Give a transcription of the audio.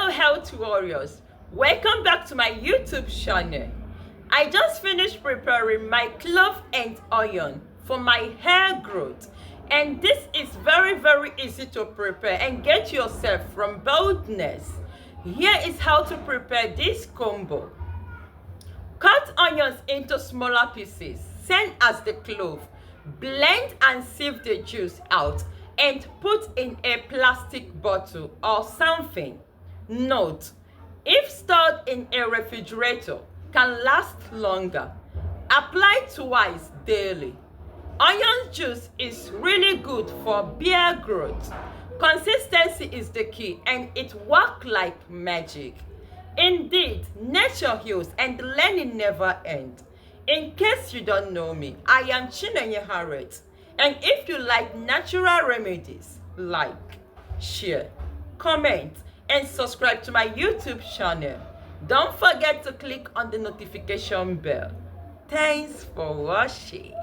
Hello health warriors, welcome back to my YouTube channel. I just finished preparing my clove and onion for my hair growth, and this is very easy to prepare and get yourself from baldness. Here is how to prepare this combo. Cut onions into smaller pieces, same as the clove. Blend and sieve the juice out and put in a plastic bottle or something. Note, if stored in a refrigerator, can last longer. Apply twice daily. Onion juice is really good for beard growth. Consistency is the key and it works like magic. Indeed, nature heals and learning never ends. In case you don't know me, I am Chinenye Harriet. And if you like natural remedies, like, share, comment, and subscribe to my YouTube channel. Don't forget to click on the notification bell. Thanks for watching.